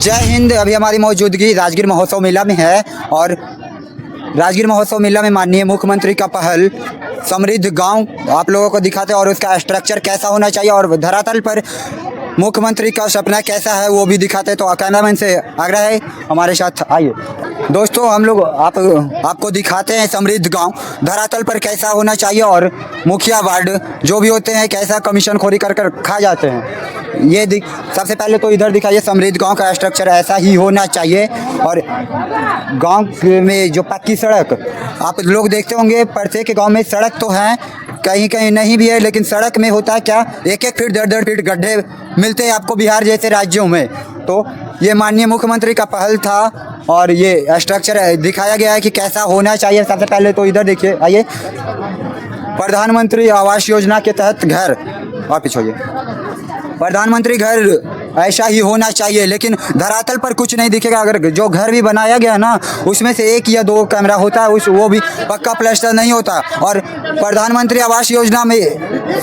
जय हिंद। अभी हमारी मौजूदगी राजगीर महोत्सव मेला में है और राजगीर महोत्सव मेला में माननीय मुख्यमंत्री का पहल समृद्ध गांव आप लोगों को दिखाते हैं और उसका स्ट्रक्चर कैसा होना चाहिए और धरातल पर मुख्यमंत्री का सपना कैसा है वो भी दिखाते हैं। तो कैमरामैन से आग्रह है हमारे साथ आइए। दोस्तों हम लोग आपको दिखाते हैं समृद्ध गांव धरातल पर कैसा होना चाहिए और मुखिया वार्ड जो भी होते हैं कैसा कमीशन खोरी कर खा जाते हैं। ये सबसे पहले तो इधर दिखाइए समृद्ध गांव का स्ट्रक्चर ऐसा ही होना चाहिए। और गांव में जो पक्की सड़क आप लोग देखते होंगे, प्रत्येक गांव में सड़क तो है, कहीं कहीं नहीं भी है, लेकिन सड़क में होता है क्या, 1-1 फीट 1.5 फीट गड्ढे मिलते हैं आपको बिहार जैसे राज्यों में। तो ये माननीय मुख्यमंत्री का पहल था और ये स्ट्रक्चर दिखाया गया है कि कैसा होना चाहिए। सबसे पहले तो इधर देखिए, आइए। प्रधानमंत्री आवास योजना के तहत घर, वापिस होइए, प्रधानमंत्री घर ऐसा ही होना चाहिए, लेकिन धरातल पर कुछ नहीं दिखेगा। अगर जो घर भी बनाया गया ना उसमें से 1 या 2 कमरा होता है, वो भी पक्का प्लास्टर नहीं होता। और प्रधानमंत्री आवास योजना में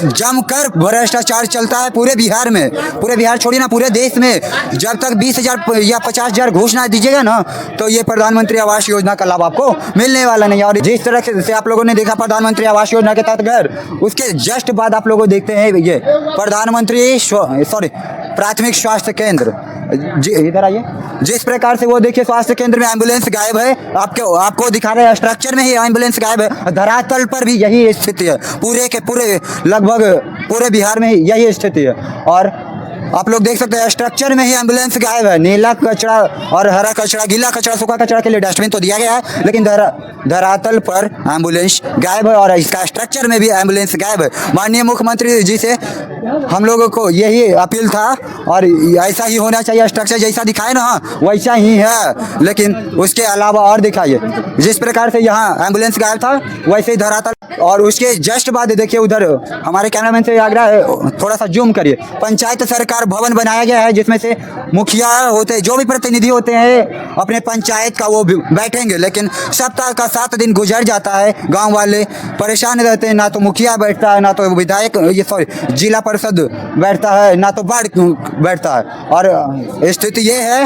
जमकर भ्रष्टाचार चलता है पूरे बिहार में, पूरे बिहार छोड़िए ना पूरे देश में। जब तक 20,000 या 50,000 घोषणा दीजिएगा ना तो ये प्रधानमंत्री आवास योजना का लाभ आपको मिलने वाला नहीं है। और जिस तरह से आप लोगों ने देखा प्रधानमंत्री आवास योजना के तहत घर, उसके जस्ट बाद आप लोगों देखते हैं ये प्रधानमंत्री प्राथमिक स्वास्थ्य केंद्र। जी इधर आइए। जिस प्रकार से वो देखिए स्वास्थ्य केंद्र में एम्बुलेंस गायब है, आपको दिखा रहे हैं स्ट्रक्चर में ही एम्बुलेंस गायब है। धरातल पर भी यही स्थिति है, पूरे के पूरे लगभग पूरे बिहार में यही स्थिति है। और आप लोग देख सकते हैं स्ट्रक्चर में ही एम्बुलेंस गायब है। नीला कचरा और हरा कचरा, गीला कचरा, सूखा कचरा के लिए डस्टबिन तो दिया गया है, लेकिन धरातल पर एम्बुलेंस गायब है और इसका स्ट्रक्चर में भी एम्बुलेंस गायब है। माननीय मुख्यमंत्री जी से हम लोगों को यही अपील था और ऐसा ही होना चाहिए। स्ट्रक्चर जैसा दिखाए ना वैसा ही है, लेकिन उसके अलावा और दिखाइए। जिस प्रकार से यहाँ एम्बुलेंस गायब था वैसे ही धरातल। और उसके जस्ट बाद देखिए उधर हमारे कैमरामैन से आग्रह है, थोड़ा सा जूम करिए। पंचायत सरकार भवन बनाया गया है जिसमें से मुखिया होते हैं, जो भी प्रतिनिधि होते हैं अपने पंचायत का वो बैठेंगे, लेकिन सप्ताह का 7 दिन गुजर जाता है, गांव वाले परेशान रहते हैं। ना तो मुखिया बैठता है, ना तो विधायक जिला परिषद बैठता है, ना तो वार्ड बैठता है। और स्थिति ये है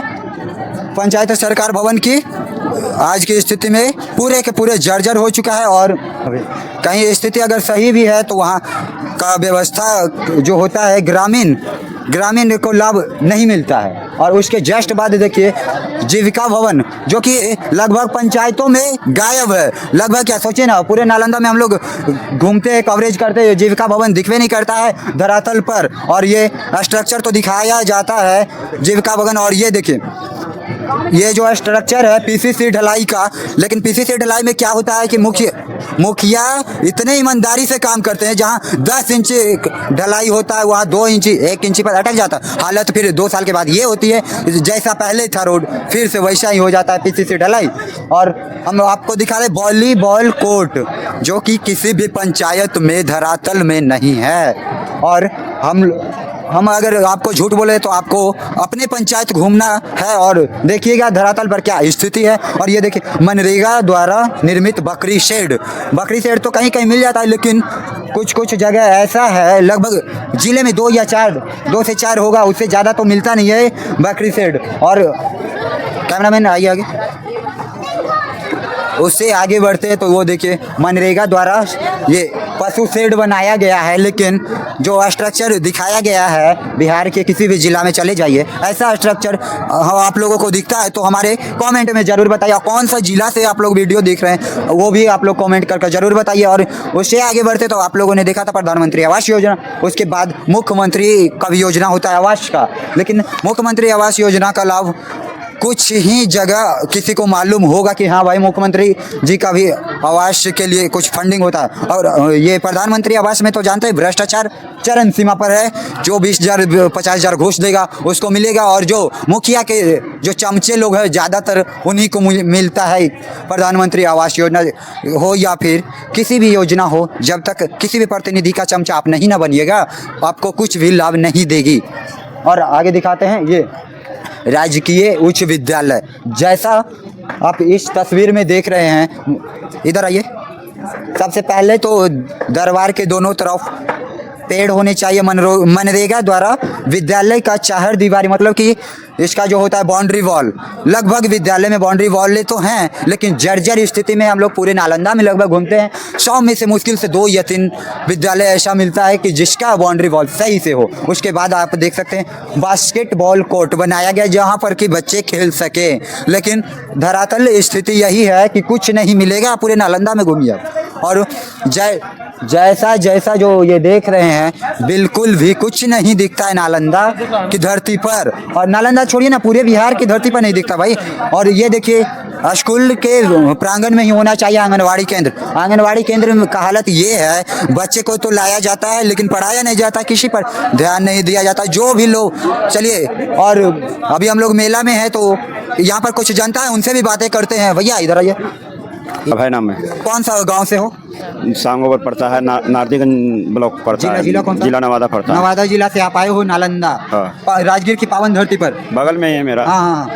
पंचायत सरकार भवन की आज की स्थिति में पूरे के पूरे जर्जर हो चुका है। और कहीं स्थिति अगर सही भी है तो वहाँ का व्यवस्था जो होता है ग्रामीण को लाभ नहीं मिलता है। और उसके जस्ट बाद देखिए जीविका भवन जो कि लगभग पंचायतों में गायब है। लगभग क्या सोचिए ना, पूरे नालंदा में हम लोग घूमते हैं, कवरेज करते हैं, जीविका भवन दिखवे नहीं करता है धरातल पर। और ये स्ट्रक्चर तो दिखाया जाता है जीविका भवन। और ये देखिए ये जो स्ट्रक्चर है पीसीसी ढलाई का, लेकिन पीसीसी ढलाई में क्या होता है कि मुखिया इतने ईमानदारी से काम करते हैं, जहां 10 इंच ढलाई होता है वहां 2 इंच 1 इंच पर अटक जाता है। हालत फिर 2 साल के बाद ये होती है जैसा पहले था रोड फिर से वैसा ही हो जाता है पीसीसी ढलाई। और हम आपको दिखा रहे वॉलीबॉल कोर्ट जो कि किसी भी पंचायत में धरातल में नहीं है। और हम अगर आपको झूठ बोले तो आपको अपने पंचायत घूमना है और देखिएगा धरातल पर क्या स्थिति है। और ये देखिए मनरेगा द्वारा निर्मित बकरी शेड तो कहीं कहीं मिल जाता है, लेकिन कुछ जगह ऐसा है लगभग जिले में 2 से 4 होगा, उससे ज़्यादा तो मिलता नहीं है बकरी शेड। और कैमरामैन आइए आगे, उससे आगे बढ़ते हैं तो वो देखिए मनरेगा द्वारा ये पशु शेड बनाया गया है, लेकिन जो स्ट्रक्चर दिखाया गया है बिहार के किसी भी जिला में चले जाइए ऐसा स्ट्रक्चर आप लोगों को दिखता है तो हमारे कमेंट में ज़रूर बताइए। कौन सा जिला से आप लोग वीडियो देख रहे हैं वो भी आप लोग कमेंट करके ज़रूर बताइए। और उससे आगे बढ़ते तो आप लोगों ने देखा था प्रधानमंत्री आवास योजना, उसके बाद मुख्यमंत्री का भी योजना होता है आवास का, लेकिन मुख्यमंत्री आवास योजना का लाभ कुछ ही जगह किसी को मालूम होगा कि हाँ भाई मुख्यमंत्री जी का भी आवास के लिए कुछ फंडिंग होता है। और ये प्रधानमंत्री आवास में तो जानते हैं भ्रष्टाचार चरम सीमा पर है। जो 20,000 50,000 घूस देगा उसको मिलेगा, और जो मुखिया के जो चमचे लोग हैं ज़्यादातर उन्हीं को मिलता है प्रधानमंत्री आवास योजना हो या फिर किसी भी योजना हो। जब तक किसी भी प्रतिनिधि का चमचा आप नहीं ना बनिएगा आपको कुछ भी लाभ नहीं देगी। और आगे दिखाते हैं ये राजकीय उच्च विद्यालय जैसा आप इस तस्वीर में देख रहे हैं। इधर आइए। सबसे पहले तो दरबार के दोनों तरफ पेड़ होने चाहिए। मनरेगा द्वारा विद्यालय का चार दीवारी मतलब कि इसका जो होता है बाउंड्री वॉल, लगभग विद्यालय में बाउंड्री वॉल तो हैं, लेकिन जर्जर स्थिति में हम लोग पूरे नालंदा में लगभग घूमते हैं। 100 में से मुश्किल से 2 या 3 विद्यालय ऐसा मिलता है कि जिसका बाउंड्री वॉल सही से हो। उसके बाद आप देख सकते हैं बास्केटबॉल कोर्ट बनाया गया जहाँ पर कि बच्चे खेल सके, लेकिन धरातल स्थिति यही है कि कुछ नहीं मिलेगा। पूरे नालंदा में घूमिए और जैसा जो ये देख रहे हैं बिल्कुल भी कुछ नहीं दिखता है नालंदा की धरती पर। और नालंदा छोड़िए ना, पूरे बिहार की धरती पर नहीं दिखता भाई। और ये देखिए स्कूल के प्रांगण में ही होना चाहिए आंगनवाड़ी केंद्र। आंगनवाड़ी केंद्र में का हालत ये है, बच्चे को तो लाया जाता है लेकिन पढ़ाया नहीं जाता, किसी पर ध्यान नहीं दिया जाता। जो भी लोग चलिए, और अभी हम लोग मेला में हैं तो यहाँ पर कुछ जनता है, उनसे भी बातें करते हैं। भैया इधर आइए। अभय नाम है। कौन सा गांव से हो? सांगोबर पड़ता है, नारदीगंज ब्लॉक पड़ता है। जिला कौन सा? जिला नवादा पड़ता है। नवादा जिला से आप आए हो नालंदा, राजगीर की पावन धरती पर। बगल में ही है मेरा। हाँ,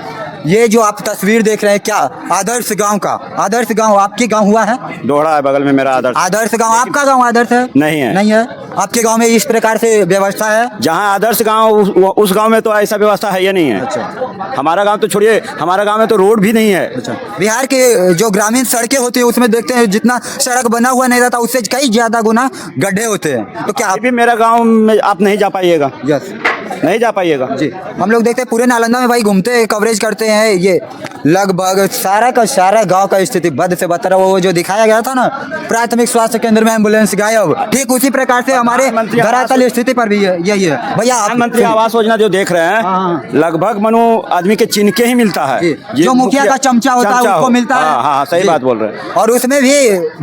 ये जो आप तस्वीर देख रहे हैं क्या आदर्श गांव का? आदर्श गांव आपके गांव हुआ है? दोहरा है बगल में मेरा आदर्श गांव। आपका गांव आदर्श है? नहीं है। नहीं है। आपके गांव में इस प्रकार से व्यवस्था है? जहाँ आदर्श गांव उस गांव में तो ऐसा व्यवस्था है या नहीं है। अच्छा। हमारा गांव तो छोड़िए, हमारा गांव में तो रोड भी नहीं है। अच्छा। बिहार के जो ग्रामीण सड़कें होती है उसमें देखते हैं जितना सड़क बना हुआ नहीं रहता उससे कई ज्यादा गुना गड्ढे होते हैं। तो क्या आप भी मेरा गाँव में आप नहीं जा पाइएगा? यस, नहीं जा पाइएगा जी। हम लोग देखते हैं पूरे नालंदा में भाई घूमते हैं, कवरेज करते हैं। ये लगभग सारा का सारा गांव का स्थिति बद से बदतर। वो जो दिखाया गया था ना प्राथमिक स्वास्थ्य केंद्र में एम्बुलेंस गायब, ठीक उसी प्रकार से हमारे धरातल स्थिति पर भी यही है भैया। प्रधानमंत्री आवास योजना जो देख रहे हैं, लगभग मनो आदमी के चिन्ह के ही मिलता है। जो मुखिया का चमचा होता है उसको मिलता है। हाँ, सही बात बोल रहे हैं। और उसमें भी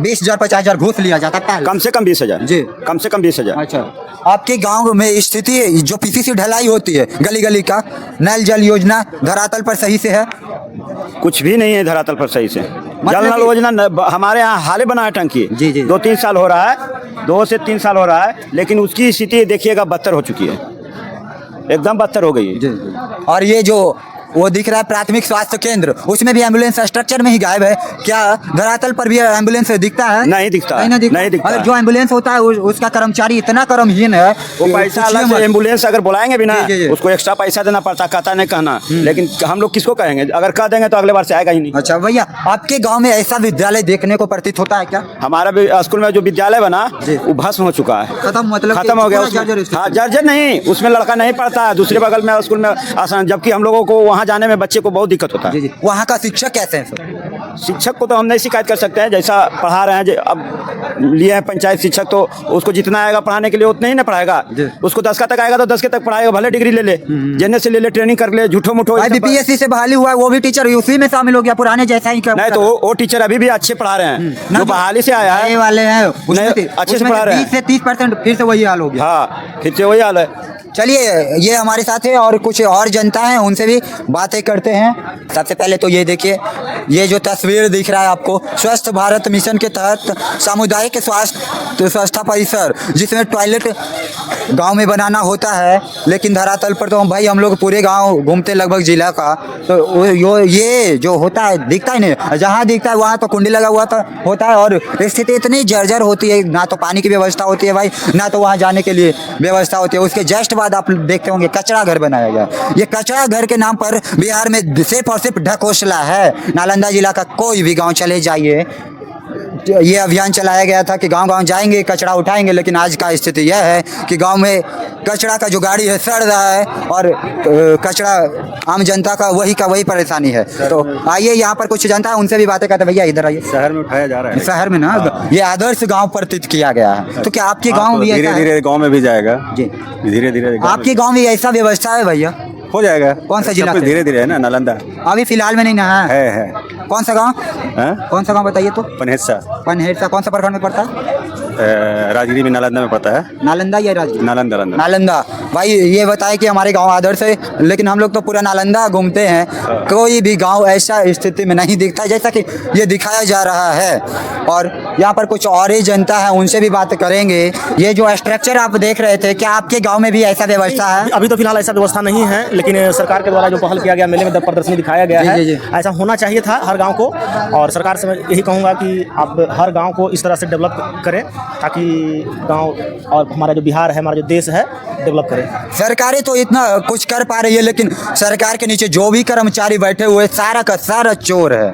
20,000 50,000 घूस लिया जाता है। कम से कम 20,000 जी, कम से कम 20,000। अच्छा, आपके गांव में स्थिति जो पीसीसी ढलाई होती है गली गली का, नल जल योजना धरातल पर सही से है? कुछ भी नहीं है धरातल पर सही से। जल नल योजना हमारे यहाँ हाल बना है टंकी, जी जी, 2-3 साल हो रहा है, 2 से 3 साल हो रहा है, लेकिन उसकी स्थिति देखिएगा बदतर हो चुकी है, एकदम बदतर हो गई है जी। और ये जो वो दिख रहा है प्राथमिक स्वास्थ्य केंद्र, उसमें भी एम्बुलेंस स्ट्रक्चर में ही गायब है। क्या धरातल पर भी एम्बुलेंस दिखता है? नहीं दिखता, नहीं दिखता। और जो एम्बुलेंस होता है उसका कर्मचारी इतना कर्महीन है, वो पैसा अलग से एम्बुलेंस अगर बुलाएंगे भी ना, उसको एक्स्ट्रा पैसा देना पड़ता, कहता नहीं कहना। लेकिन हम लोग किसको कहेंगे? अगर कह देंगे तो अगले बार से आएगा ही नहीं। अच्छा भैया, आपके गाँव में ऐसा विद्यालय देखने को प्रतीत होता है क्या? हमारा भी स्कूल में जो विद्यालय बना वो भस्म हो चुका है, खत्म, मतलब खत्म हो गया। हाँ, जर्जर नहीं, उसमें लड़का नहीं पढ़ता है। दूसरे बगल में स्कूल में आसान, जबकि हम लोगों को वहाँ जाने में बच्चे को बहुत दिक्कत होता है। वहाँ का शिक्षक कैसे हैं सर? शिक्षक को तो हम नहीं शिकायत कर सकते हैं, जैसा पढ़ा रहे हैं। अब लिए हैं पंचायत शिक्षक, तो उसको जितना आएगा पढ़ाने के लिए उतना ही ना पढ़ाएगा। उसको 10 तक आएगा तो 10 के तक पढ़ाएगा, भले डिग्री ले ले, जेने से ले ले, ट्रेनिंग कर ले, झूठो मुठो। बीपीएससी से बहाली हुआ है, वो भी टीचर उसी में शामिल हो गया, पुराने जैसा ही। नहीं तो वो टीचर अभी भी अच्छे पढ़ा रहे हैं, जो बहाली से आया है वाले हैं अच्छे से पढ़ा रहे हैं। 20 से 30% फिर से वही हाल हो गया। हाँ, फिर से वही हाल है। चलिए, ये हमारे साथ है और कुछ और जनता है, उनसे भी बातें करते हैं। सबसे पहले तो ये देखिए, ये जो तस्वीर दिख रहा है आपको, स्वच्छ भारत मिशन के तहत सामुदायिक स्वास्थ्य स्वच्छता परिसर, जिसमें टॉयलेट गांव में बनाना होता है, लेकिन धरातल पर तो भाई हम लोग पूरे गांव घूमते लगभग जिला का, तो ये जो होता है दिखता ही नहीं। जहाँ दिखता है वहाँ तो कुंडी लगा हुआ होता है और स्थिति इतनी जर्जर होती है, ना तो पानी की व्यवस्था होती है भाई, ना तो वहाँ जाने के लिए व्यवस्था होती है। उसके जस्ट बाद आप देखते होंगे कचरा घर बनाया गया। ये कचरा घर के नाम पर बिहार में सिर्फ और सिर्फ ढकोसला है। नालंदा जिला का कोई भी गांव चले जाइए, ये अभियान चलाया गया था कि गांव-गांव जाएंगे, कचरा उठाएंगे, लेकिन आज का स्थिति यह है कि गांव में कचरा का जो गाड़ी है सड़ रहा है और कचरा आम जनता का वही परेशानी है। तो आइए, यहाँ पर कुछ जनता है, उनसे भी बातें करते हैं। भैया इधर आइए। शहर में उठाया जा रहा है, शहर में ना, ये आदर्श गाँव प्रतीत किया गया है। तो क्या आपके गाँव में धीरे धीरे गाँव में भी जाएगा जी? धीरे धीरे आपके गाँव में ऐसा व्यवस्था है भैया? हो जाएगा। कौन सा जिला? धीरे धीरे है ना, नालंदा अभी फिलहाल में नहीं ना है। कौन सा गांव? कौन सा गांव बताइए तो? पनहेरसा कौन सा प्रखंड में पड़ता है? राजगीर में, नालंदा में पड़ता है। नालंदा या राजगीर? नालंदा। भाई ये बताए कि हमारे गांव आदर्श है, लेकिन हम लोग तो पूरा नालंदा घूमते हैं, कोई भी गांव ऐसा स्थिति में नहीं दिखता जैसा कि ये दिखाया जा रहा है। और यहाँ पर कुछ और ही जनता है, उनसे भी बात करेंगे। ये जो स्ट्रक्चर आप देख रहे थे, क्या आपके गांव में भी ऐसा व्यवस्था है? अभी तो फिलहाल ऐसा व्यवस्था नहीं है, लेकिन सरकार के द्वारा जो पहल किया गया, मेले में प्रदर्शनी दिखाया गया है, जी। ऐसा होना चाहिए था हर गांव को। और सरकार से मैं यही कहूँगा कि आप हर गांव को इस तरह से डेवलप करें ताकि गांव और हमारा जो बिहार है, हमारा जो देश है, डेवलप करें। सरकारें तो इतना कुछ कर पा रही है, लेकिन सरकार के नीचे जो भी कर्मचारी बैठे हुए सारा का सारा चोर है।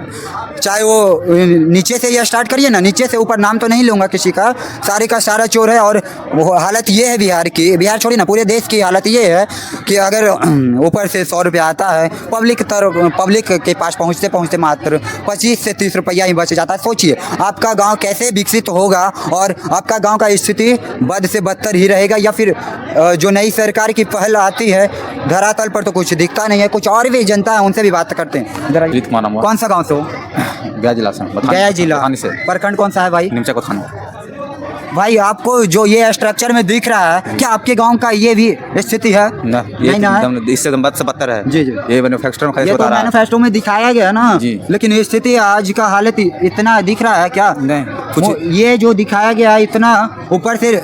चाहे वो नीचे से ये स्टार्ट करिए ना, नीचे से ऊपर, नाम तो नहीं लूँगा किसी का, सारे का सारा चोर है। और वो हालत ये है बिहार की, बिहार छोड़िए ना, पूरे देश की हालत ये है कि अगर ऊपर से 100 रुपया आता है, पब्लिक के पास पहुँचते पहुँचते मात्र 25 से 30 रुपया ही बच जाता है। सोचिए आपका गांव कैसे विकसित होगा और आपका गांव का स्थिति बद से बदतर ही रहेगा, या फिर जो नई सरकार की पहल आती है धरातल पर तो कुछ दिखता नहीं है। कुछ और भी जनता है, उनसे भी बात करते हैं। जरा प्रीत कुमार नाम हुआ। कौन सा गांव से हो? गया जिला से गया जिला से प्रखंड कौन सा है भाई? निमचा को थाना। भाई आपको जो ये स्ट्रक्चर में दिख रहा है, क्या आपके गांव का ये भी स्थिति है? ना, ये नहीं ना है? एकदम इससे एकदम बद से बदतर है। जी। ये मैन्युफैक्चर में ये बता तो रहा है। मैनिफेस्टो में दिखाया गया ना जी। लेकिन स्थिति आज का हालत इतना दिख रहा है क्या? नहीं, कुछ ये जो दिखाया गया है इतना ऊपर से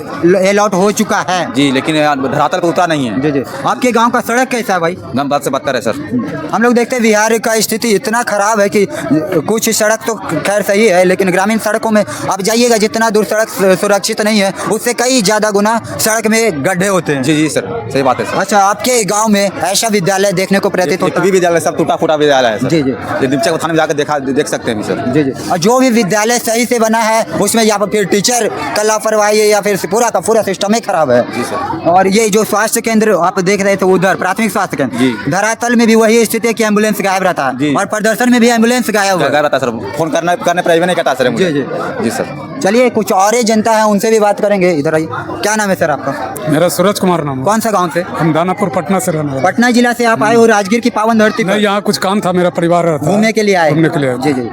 अलॉट हो चुका है। जी, लेकिन धरातल पर उतरा नहीं है। जी। आपके गांव का सड़क कैसा है भाई? एकदम बद से बदतर है सर। हम लोग देखते हैं बिहार का स्थिति इतना खराब है कि कुछ सड़क तो खैर सही है, लेकिन ग्रामीण सड़कों में आप जाइएगा, जितना दूर सड़क सुरक्षित नहीं है उससे कई ज़्यादा गुना सड़क में गड्ढे होते हैं। जी सर, सही बात है सर। अच्छा, आपके गांव में ऐसा विद्यालय देखने को प्रतीत होता भी विद्यालय सब टूटा फूटा विद्यालय है सर। जी। ये निमचा को थाने में जाकर देख सकते हैं सर। जी। और जो भी विद्यालय सही से बना है उसमें या फिर टीचर का लापरवाही है या फिर पूरा का पूरा सिस्टम ही खराब है। जी सर। और ये जो स्वास्थ्य केंद्र आप देख रहे थे उधर, प्राथमिक स्वास्थ्य केंद्र, जी। धरातल में भी वही स्थिति है कि एम्बुलेंस गायब रहता है, जी। और प्रदर्शन में भी एम्बुलेंस गायब है। रहता सर, फोन करने पर आइए नहीं कहता सर मुझे। जी सर। चलिए कुछ और ही जनता है, उनसे भी बात करेंगे। इधर आइए, क्या नाम है सर आपका? मेरा सूरज कुमार नाम है। कौन सा गांव से? हम दानापुर पटना से रहने वाले। पटना जिला से आप आए हो राजगीर की पावन धरती नहीं, पर यहाँ कुछ काम था, मेरा परिवार रहता है। घूमने के लिए आए? घूमने के लिए आए। जी।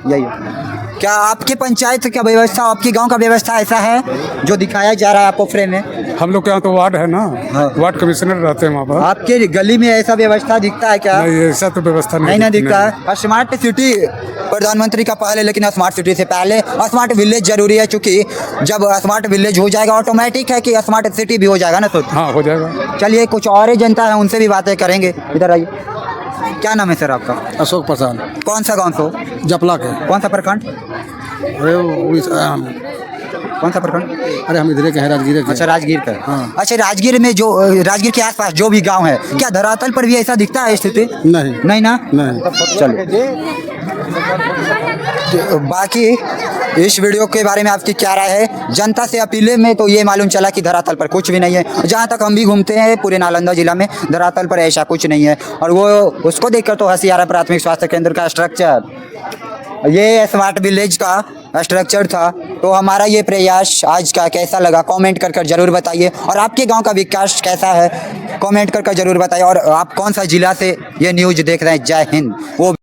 यही है। क्या आपके पंचायत का व्यवस्था, आपके गांव का व्यवस्था ऐसा है जो दिखाया जा रहा है आपको फ्रेम में? हम लोग के यहाँ तो वार्ड है ना, वार्ड कमिश्नर रहते हैं वहाँ पर। आपके गली में ऐसा व्यवस्था दिखता है क्या? नहीं, ऐसा तो व्यवस्था नहीं ना दिखता है। स्मार्ट सिटी प्रधानमंत्री का पहले, लेकिन स्मार्ट सिटी से पहले स्मार्ट विलेज जरूरी है, क्योंकि जब स्मार्ट विलेज हो जाएगा ऑटोमेटिक है कि स्मार्ट सिटी भी हो जाएगा ना। तो हाँ, हो जाएगा। चलिए कुछ और ही जनता है, उनसे भी बातें करेंगे। इधर आइए, क्या नाम है सर आपका? अशोक प्रसाद, कौन सा गाँव से हो? जपला के। कौन सा प्रखंड? अरे कौन सा प्रखंड? अरे हम इधर के हैं, राजगीर के। अच्छा, राजगीर का। हाँ। अच्छा, राजगीर में जो राजगीर के आसपास जो भी गांव है, क्या धरातल पर भी ऐसा दिखता है स्थिति? नहीं। नहीं ना? नहीं। चलो, बाकी इस वीडियो के बारे में आपकी क्या राय है? जनता से अपीलें में तो ये मालूम चला कि धरातल पर कुछ भी नहीं है। जहाँ तक हम भी घूमते हैं पूरे नालंदा जिला में, धरातल पर ऐसा कुछ नहीं है। और वो उसको देखकर तो हंसी आ रहा, प्राथमिक स्वास्थ्य केंद्र का स्ट्रक्चर, ये स्मार्ट विलेज का स्ट्रक्चर था। तो हमारा ये प्रयास आज का कैसा लगा कमेंट कर जरूर बताइए, और आपके गांव का विकास कैसा है कमेंट कर जरूर बताइए, और आप कौन सा जिला से ये न्यूज़ देख रहे हैं। जय हिंद। वो